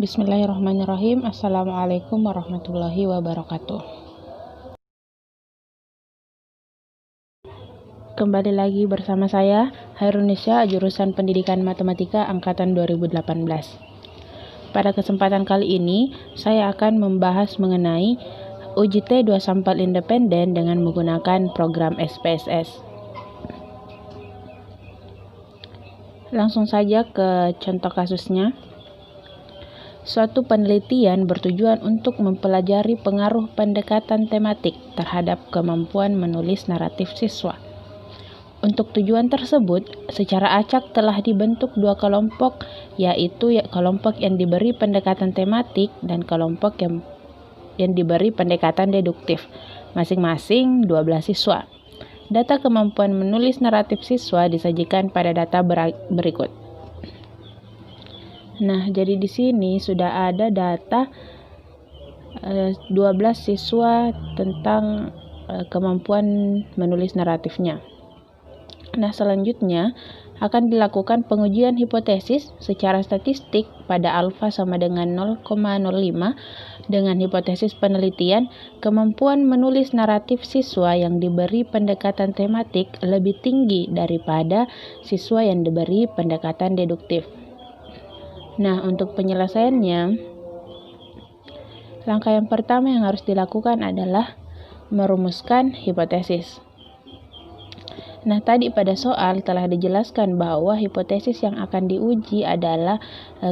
Bismillahirrahmanirrahim. Assalamualaikum warahmatullahi wabarakatuh. Kembali lagi bersama saya, Hairunisha, jurusan Pendidikan Matematika Angkatan 2018. Pada kesempatan kali ini, saya akan membahas mengenai uji T2 sampel independen dengan menggunakan program SPSS. Langsung saja ke contoh kasusnya. Suatu penelitian bertujuan untuk mempelajari pengaruh pendekatan tematik terhadap kemampuan menulis naratif siswa. Untuk tujuan tersebut, secara acak telah dibentuk dua kelompok, yaitu kelompok yang diberi pendekatan tematik dan kelompok yang diberi pendekatan deduktif, masing-masing 12 siswa. Data kemampuan menulis naratif siswa disajikan pada data berikut. Nah, jadi di sini sudah ada data 12 siswa tentang kemampuan menulis naratifnya. Nah, selanjutnya akan dilakukan pengujian hipotesis secara statistik pada alfa sama dengan 0,05 dengan hipotesis penelitian kemampuan menulis naratif siswa yang diberi pendekatan tematik lebih tinggi daripada siswa yang diberi pendekatan deduktif. Nah, untuk penyelesaiannya, langkah yang pertama yang harus dilakukan adalah merumuskan hipotesis. Nah, tadi pada soal telah dijelaskan bahwa hipotesis yang akan diuji adalah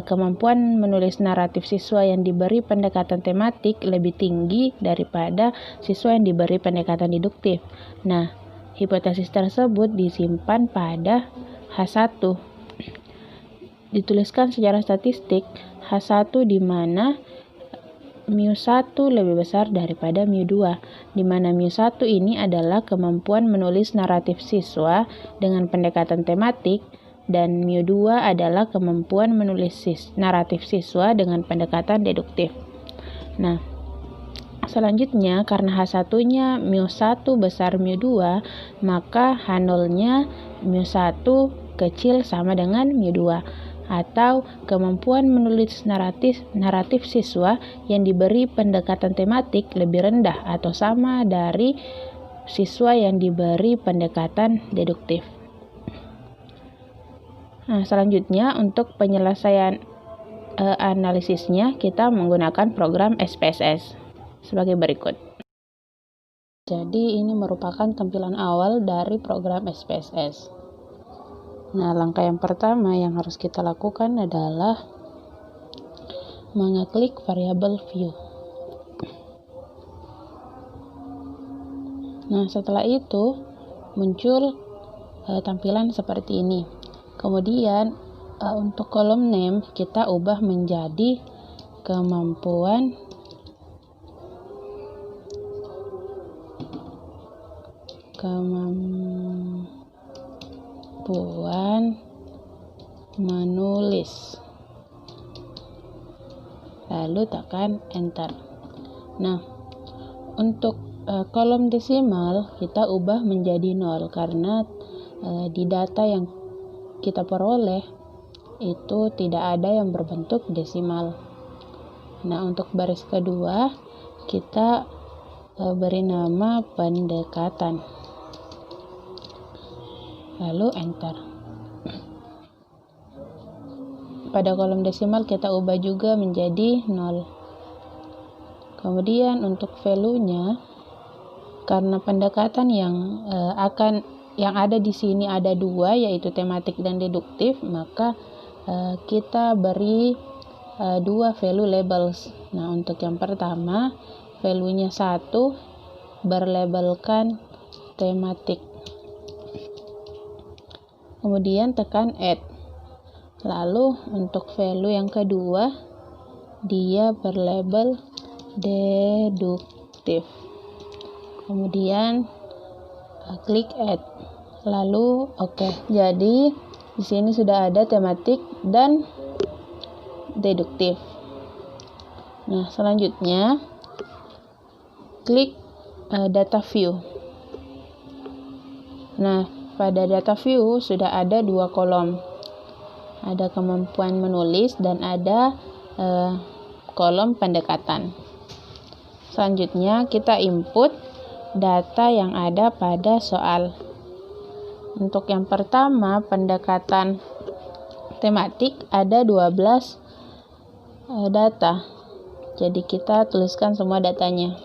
kemampuan menulis naratif siswa yang diberi pendekatan tematik lebih tinggi daripada siswa yang diberi pendekatan deduktif. Nah, hipotesis tersebut disimpan pada H1. Dituliskan secara statistik H1 di mana mu1 lebih besar daripada mu2, di mana mu1 ini adalah kemampuan menulis naratif siswa dengan pendekatan tematik dan mu2 adalah kemampuan menulis naratif siswa dengan pendekatan deduktif. Nah, selanjutnya karena H1-nya mu1 besar mu2, maka H0-nya mu1 kecil sama dengan mu2. Atau kemampuan menulis naratif siswa yang diberi pendekatan tematik lebih rendah atau sama dari siswa yang diberi pendekatan deduktif. Nah, selanjutnya untuk penyelesaian analisisnya kita menggunakan program SPSS sebagai berikut. Jadi ini merupakan tampilan awal dari program SPSS. Nah, langkah yang pertama yang harus kita lakukan adalah mengeklik variabel view. Nah, setelah itu muncul tampilan seperti ini. Kemudian untuk kolom name kita ubah menjadi kemampuan menulis, lalu tekan enter. Nah, untuk kolom desimal kita ubah menjadi 0 karena di data yang kita peroleh itu tidak ada yang berbentuk desimal. Nah, untuk baris kedua kita beri nama pendekatan, lalu enter. Pada kolom desimal kita ubah juga menjadi 0. Kemudian untuk value-nya, karena pendekatan yang ada di sini ada dua, yaitu tematik dan deduktif, maka kita beri dua value labels. Nah, untuk yang pertama value-nya 1 berlabelkan tematik. Kemudian tekan add. Lalu untuk value yang kedua dia berlabel deduktif. Kemudian klik add. Lalu oke. Jadi di sini sudah ada tematik dan deduktif. Nah, selanjutnya klik data view. Nah, pada data view sudah ada dua kolom. Ada kemampuan menulis dan ada kolom pendekatan. Selanjutnya kita input data yang ada pada soal. Untuk yang pertama, pendekatan tematik ada 12 data. Jadi kita tuliskan semua datanya.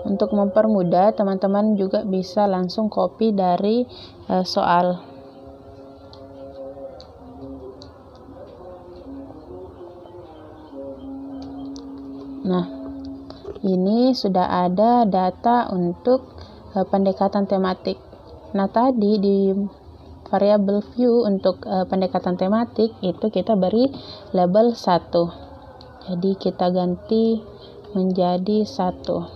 Untuk mempermudah, teman-teman juga bisa langsung copy dari soal. Nah, ini sudah ada data untuk pendekatan tematik. Nah, tadi di variable view untuk pendekatan tematik itu kita beri label 1. Jadi kita ganti menjadi 1.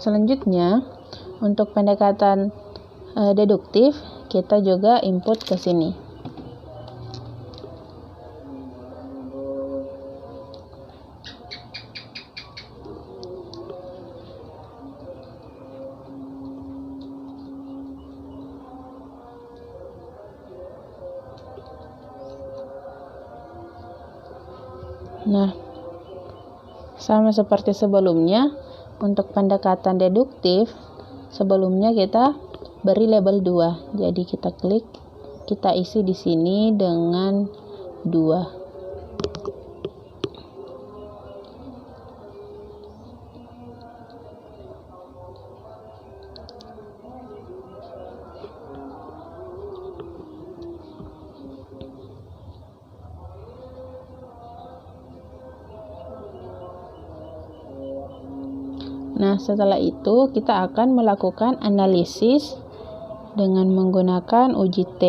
Selanjutnya, untuk pendekatan deduktif, kita juga input ke sini. Nah, sama seperti sebelumnya, untuk pendekatan deduktif, sebelumnya kita beri label 2. Jadi kita klik, kita isi di sini dengan 2. Nah, setelah itu kita akan melakukan analisis dengan menggunakan uji T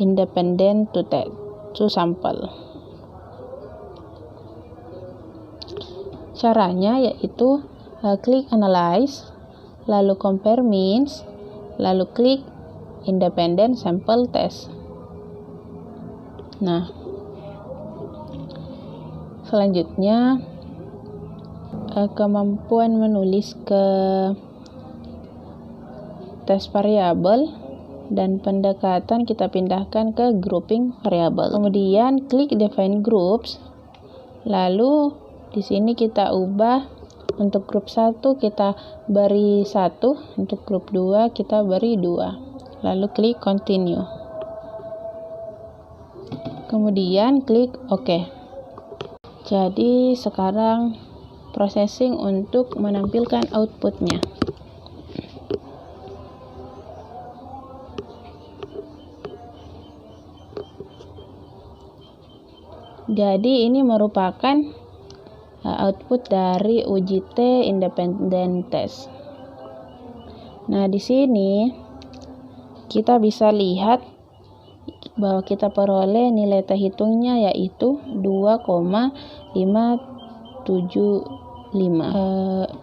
independent to sample. Caranya yaitu klik analyze, lalu compare means, lalu klik independent sample test. Nah, selanjutnya kemampuan menulis ke tes variabel dan pendekatan kita pindahkan ke grouping variabel. Kemudian klik define groups, lalu di sini kita ubah untuk grup 1 kita beri 1, untuk grup 2 kita beri 2, lalu klik continue, kemudian klik OK. Jadi sekarang processing untuk menampilkan outputnya. Jadi ini merupakan output dari uji T independent test. Nah, di sini kita bisa lihat bahwa kita peroleh nilai T hitungnya yaitu 2,575.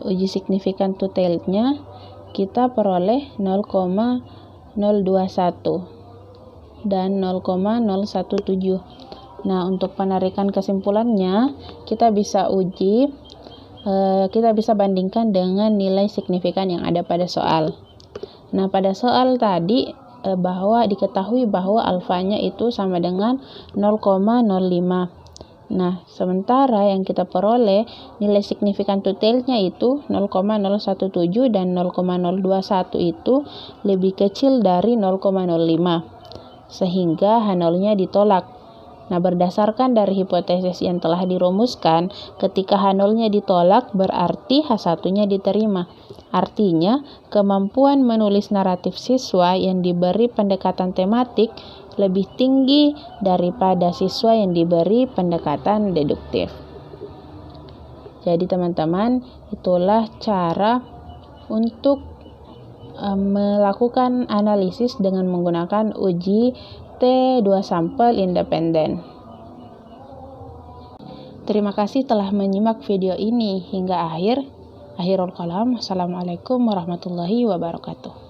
Uji signifikan to tailnya kita peroleh 0,021 dan 0,017. Nah, untuk penarikan kesimpulannya kita bisa bandingkan dengan nilai signifikan yang ada pada soal. Nah, pada soal tadi bahwa diketahui bahwa alfanya itu sama dengan 0,05. Nah, sementara yang kita peroleh nilai signifikan to tailnya itu 0,017 dan 0,021 itu lebih kecil dari 0,05 sehingga H0-nya ditolak. Nah, berdasarkan dari hipotesis yang telah dirumuskan, ketika H0-nya ditolak berarti H1-nya diterima. Artinya, kemampuan menulis naratif siswa yang diberi pendekatan tematik lebih tinggi daripada siswa yang diberi pendekatan deduktif. Jadi teman-teman, itulah cara untuk melakukan analisis dengan menggunakan uji T2 sampel independen. Terima kasih telah menyimak video ini hingga akhir. Akhirul kalam. Assalamualaikum warahmatullahi wabarakatuh.